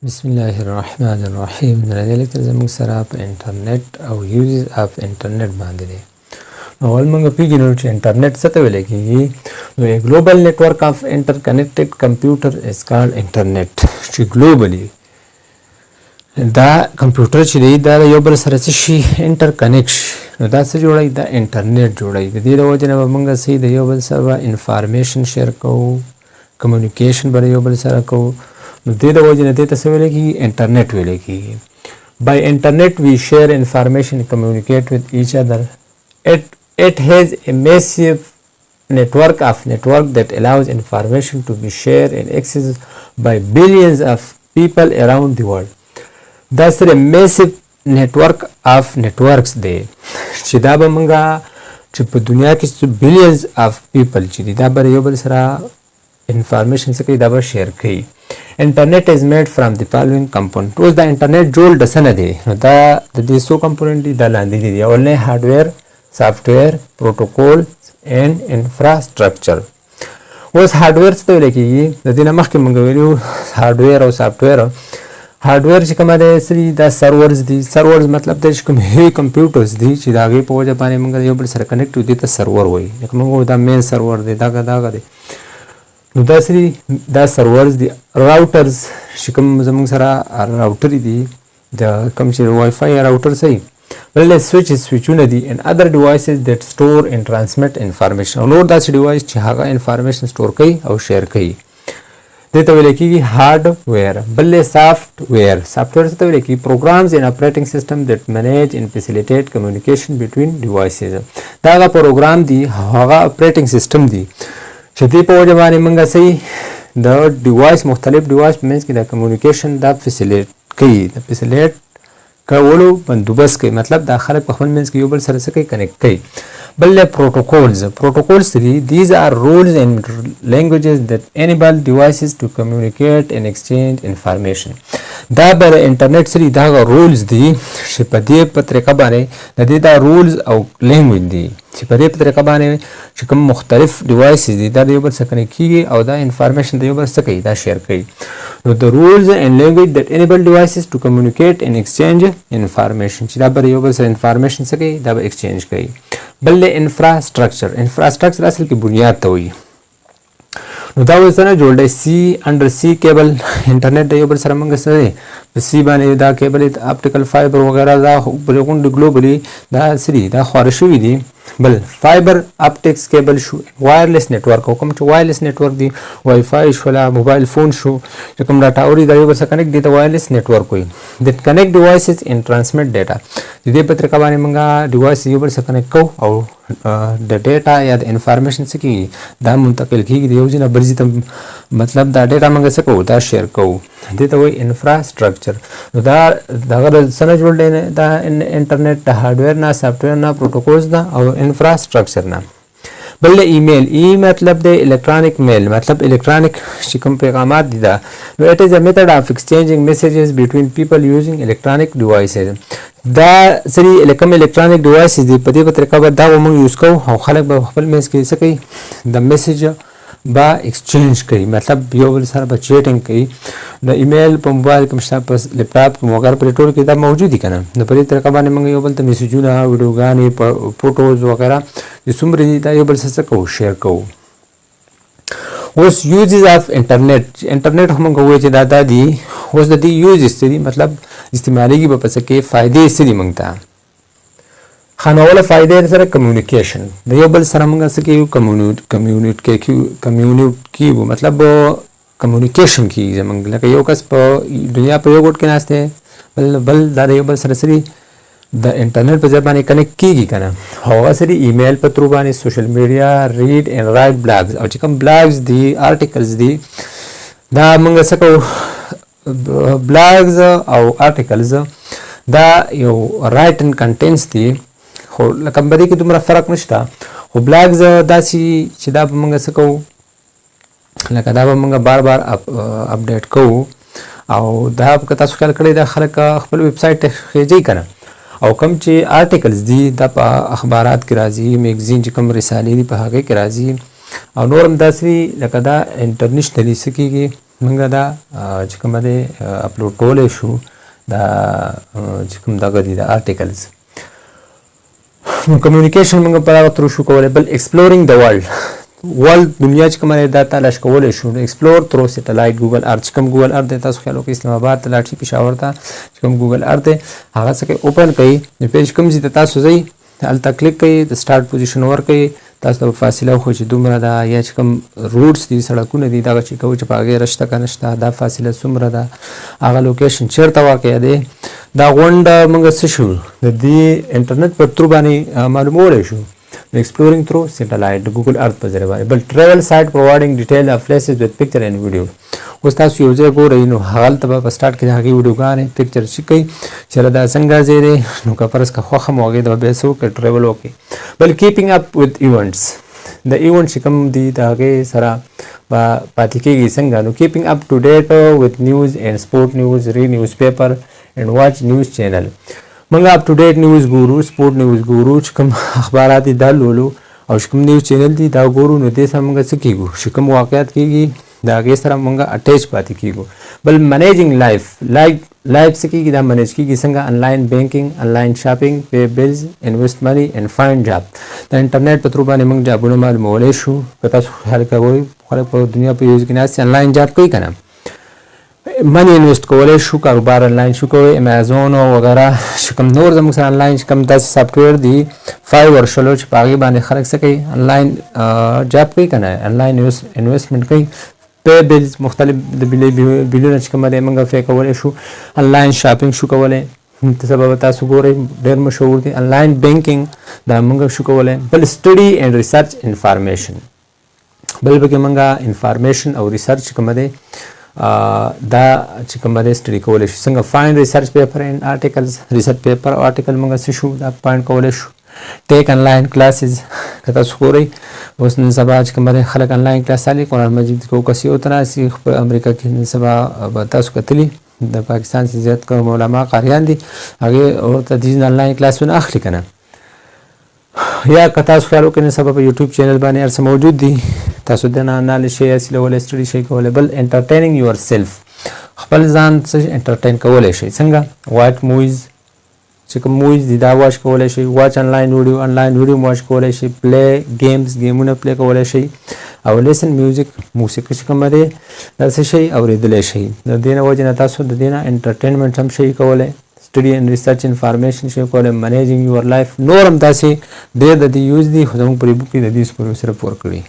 بسم الله الرحمن الرحیم. نن لیکل زموږ سره په انټرنیټ او یوزز اف انټرنیټ باندې دی. نو اول موږ پیژنو چې انټرنیټ څه ته ویل کېږي. نو a global network of interconnected computer is called internet. چې ګلوبلی دا کمپیوټر چې دی دا یو بل سره څه شي انټر کنیکټ شي، نو دا څه جوړوي؟ دا انټرنیټ جوړوي. د دې د وجې نه به موږ صحیح د یو بل سره انفارمیشن شیر کوو، کمیونیکیشن به یو بل سره کوو. نو دې د وجې نه دې ته څه ویل کېږي؟ انټرنیټ ویل کېږي. By internet we share information and communicate with each other. It has a massive network that allows information to be shared and accessed by billions of people around the world. دا سره massive network of networks دی چې دا به موږ چې په دنیا کې billions of people چې دا به یو بل سره انفارمیشن څه کوي، دا به شیر کوي. انټرنیټ از میډ فرام د فالوینګ کمپوننټ. اوس دا انټرنیټ جوړ د څه نه دی؟ نو دا د دې څو کمپوننټ دي، دا لاندې دي. اولنی هارډویر، سافټویر، پروټوکول اینډ انفراسټرکچر. اوس هارډویر څه ته ویل کېږي؟ د دې نه مخکې موږ ویلو هارډویر او سافټویر. هارډویر چې کومه دی سری دا سرورز دي. سرورز مطلب دی چې کوم هی کمپیوټرز دي چې د هغې په وجه باندې موږ یو بل سره کنیکټ یو، دې ته سرور وایي. لکه موږ دا مین سرور دی، دغه دی. نو دا سری دا سرورز دي. راوټرز چې کوم زموږ سره راوټر دي، د کوم چې وای فای راوټر صحیح، بل سویچونه دي. and other devices that store and transmit information. او نور داسې ډیوایس چې هغه انفارمیشن سٹور کوي او شیر کوي، دې ته ویل کېږي هارډویر. بل سافټویر. سافټویر څه ته ویل کېږي؟ programs and operating system that manage and facilitate communication between devices. دا هغه پروګرام دي، هغه اپریټینګ سیستم دي چې دې په وجه باندې موږ صحیح د ډیوایس مختلف ډیوایس په منځ کې د کمیونیکیشن دا فیسیلیټ کوي، د فیسیلیټ کولو بندوبست کوي. مطلب دا خلک په خپل منځ کې یو بل سره څه کوي؟ کنیکټ کوي. بل پروټوکولز. پروټوکولز دي. these are rules and languages that enable devices to communicate and exchange information. دا به د انټرنیټ سری دا رولز دي چې په دې په طریقه باندې د دې دا رولز او لینګویج دي چې په دې په طریقه باندې چې کوم مختلف ډیوایسز دي دا د یو بل سره کنیکټ کېږي او دا انفارمیشن د یو بل سره کوي، دا شیر کوي. نو د رولز اینډ لینګویج دیټ انیبل ډیوایسز ټو کمیونیکیټ اینډ ایکسچینج انفارمیشن، چې دا به یو بل سره انفارمیشن څه کوي؟ دا به ایکسچینج کوي. بل انفراسټرکچر. انفراسټرکچر اصل کې بنیاد ته وایي. نو دا اوس نه جوړ دی سی انډر سی کیبل. انټرنیټ د یو بل سره موږ سره دی په سی باندې دا کیبل اپټیکل فایبر وغیرہ دا غونډې ګلوبلی دا سری دا خواره شوي دي. بل فایبر اپټکس کیبل شو. وایرلیس نیټورک. کوم چې وایرلیس نیټورک دی، وای فای شو، موبایل فون شو، چې کوم ډاټا اوري دا یو بل سره کنیکټ دی ته وایرلیس نیټورک وایي. دیټ کنیکټ ډیوایسز اینډ ټرانسمیټ ډیټا. د دې په طریقه باندې موږ ډیوایس یو بل سره کنیکټ کوو او د ډیټا یا د انفارمیشن څه کېږي؟ دا منتقل کېږي د یو ځای نه بل ځای ته. مطلب دا ډیټا موږ څه کوو؟ دا شیر کوو. دې ته وایي انفراسټرکچر. نو دا دغه څه نه جوړ دی؟ دا انټرنیټ د هارډویر نه، سافټویر نه، پروټوکولز نه او انفراسټرکچر نه. بل ایمیل. ای مطلب د الکترونیک میل، مطلب الکترونیک چې کوم پیغامات دي دا. نو اٹ از ا میتھڈ اف ایکسچینجینګ میسیجز بټوین پیپل یوزینګ الکترونیک ډیوایسز. دا سری کوم الکترونیک ډیوایسز دي په دې په طریقه به دا موږ یوز کوو او خلک به خپل منځ کې څه کوي؟ د میسیج با ایکسچینج کوي. مطلب یو بل سره به چیټینګ کوي. د ایمیل په موبایل کې شته، په لیپټاپ کې وغیرہ په ټول کې دا موجود دي کنه. نو په دې طریقه باندې موږ یو بل ته میسیجونه، ویډیوګانې، فوټوز وغیرہ چې څومره دي دا یو بل سره کوو، شیر کوو. اوس یوزز اف انټرنیټ. انټرنیټ هم موږ وایو چې دا دي. اوس د دې یوزز څه دي؟ مطلب استعمالېږي به په څه کې؟ فایدې څه دي موږ ته؟ خانواله فائدې سره کمیونیکیشن. د یو بل سره موږ څه کوو؟ کمیونیکیو مطلب کمیونیکیشن کیږي زموږ. لکه یو کس په دنیا په یو ګوټ کې ناست دی، بل دا د یو بل سره سری د انټرنیټ په ځای باندې کنیکټ کیږي کنه. هغه سری ایمیل په تھرو باندې، سوشل میډیا، ریډ اینډ رائټ بلاګز. او چې کوم بلاګز دي، آرټیکلز دي، دا موږ څه کوو؟ بلاګز او آرټیکلز دا یو رائټ اینډ کنټینټس دي، خو لکه په دې کې دومره فرق نشته. خو بلاګز داسې چې دا به موږ څه کوو؟ لکه دا به موږ بار بار اپډیټ کوو. او دا که تاسو خیال کړئ دا خلک خپل ویب سایټ ته خېجي کنه. او کوم چې آرټیکلز دي دا په اخبارات کې راځي، میګزین چې کوم رسالې دي په هغه کې راځي. او نور هم داسې لکه دا انټرنیشنلی څه کېږي؟ موږ دا چې کومه دی اپلوډ کولی شو دا چې کوم دغه دي د آرټیکلز کمیونیکیشن موږ په هغه ترو شو کولی. بل ایکسپلورینګ د ورلد دنیا چې کومه دا تلاش کولی شو ایکسپلور ترو سیټلایټ ګوګل ارت چې کوم ګوګل ارت دی تاسو خیال وکړئ اسلام آباد ته لاړ شئ پېښور ته چې کوم ګوګل ارت دی هغه څه کوي اوپن کوي د پیج کوم ځای ته تاسو ځئ هلته کلیک کوئ د سټارټ پوزیشن ورکوئ تاسو ته فاصله خو چې دومره ده یا چې کوم روډس دي سړکونه دي دغه چې کوي چې په هغې رشته که نشته دا فاصله څومره ده هغه لوکیشن چېرته واقع دی دا غونډه موږ څه شو د دې انټرنیټ په ترو باندې معلومولی شو exploring through satellite Google Earth په ذریعه باندې بل travel site providing detail of places with picture and video اوس تاسو یو ځای ګورئ نو هلته به په سټارټ کې د هغې ویډیوګانې پکچر چې کوي چېرې دا څنګه ځای دی نو که فرض که خوښه مو هغې ته به بیا څه وکړئ ټریول وکړئ. بل کیپینګ اپ وذ ایونټس د ایونټ چې کوم دي د هغې سره به پاتې کېږي څنګه نو کیپینګ اپ ټو ډیټ وذ نیوز اینډ سپورټ نیوز ری نیوز پیپر اینډ واچ نیوز چینل موږ اپ ټو ډیټ نیوز ګورو سپورټ نیوز ګورو چې کوم اخبارات دي دا لولو او چې کوم نیوز چینل دي دا ګورو نو دې سره موږ څه کېږو چې کوم واقعیت کېږي د هغې سره موږ اټیچ پاتې کېږو. بل منیجنګ لایف څه کېږي دا منیج کېږي څنګه انلاین بینکینګ انلاین شاپینګ پے بلز انویسټ منی اینډ فایند جاب د انټرنیټ په ترو باندې موږ جابونه معلومولی شو که تاسو خیال کوئ خلک په دنیا په یوز کې ناست انلاین جاب کوي که نه منی انویسټ کولی شو کاروبار انلاین شو کوئ امیزون او وغیره چې کوم نور زموږ سره انلاین چې کوم داسې سافټویر دي فایور شلو چې په هغې باندې خلک څه کوي انلاین جاب کوي که نه انلاین انویسټمنټ کوي پے بلز مختلف د بلونه چې کومه دی موږ پې کولی شو انلاین شاپینګ شو کولی سبا به تاسو ګورئ ډېر مشهور دي انلاین بینکینګ دا موږ شو کولی. بل سټډي اینډ ریسرچ انفارمیشن بل پکې موږ انفارمیشن او ریسرچ کومه دی دا چې کومه دی سټډي کولی شو څنګه فایند ریسرچ پیپر اینډ آرټیکلز ریسرچ پیپر او آرټیکل موږ څه شو دا فایند کولی شو. ټیک انلاین کلاسز که تاسو ګورئ اوس نن سبا چې کومه دی خلک انلاین کلاس اخلي قرآن مجید کو کسي او تناسي په امریکا کې نن سبا به تاسو کتلي د پاکستان څخه زیات کوم علما قاریان دي هغې ورته دې انلاین کلاسونه اخلي که نه یا که تاسو خیال وکړئ نن سبا په یوټیوب چینل باندې هر څه موجود دي تاسو د نه نالې شی حاصلولی سټډي شی کولی. بل انټرټینینګ یور سیلف خپل ځان څه انټرټین کولی شئ څنګه واچ موویز چې کوم موویز دي دا واچ کولی شئ واچ انلاین ویډیو واچ کولی شئ پلی گیمونه پلی کولی شئ او لیسن میوزیک موسیقي چې کومه دی دا څه شئ اورېدلی شئ د دې نه وجې نه تاسو د دې نه انټرټینمنټ هم شئ کولی سټډي اینډ ریسرچ انفارمیشن شئ کولی منیجنګ یور لایف نور هم داسې ډېر د دې یوز دي خو زموږ په بک کې د دې سپورو صرف ورکړي.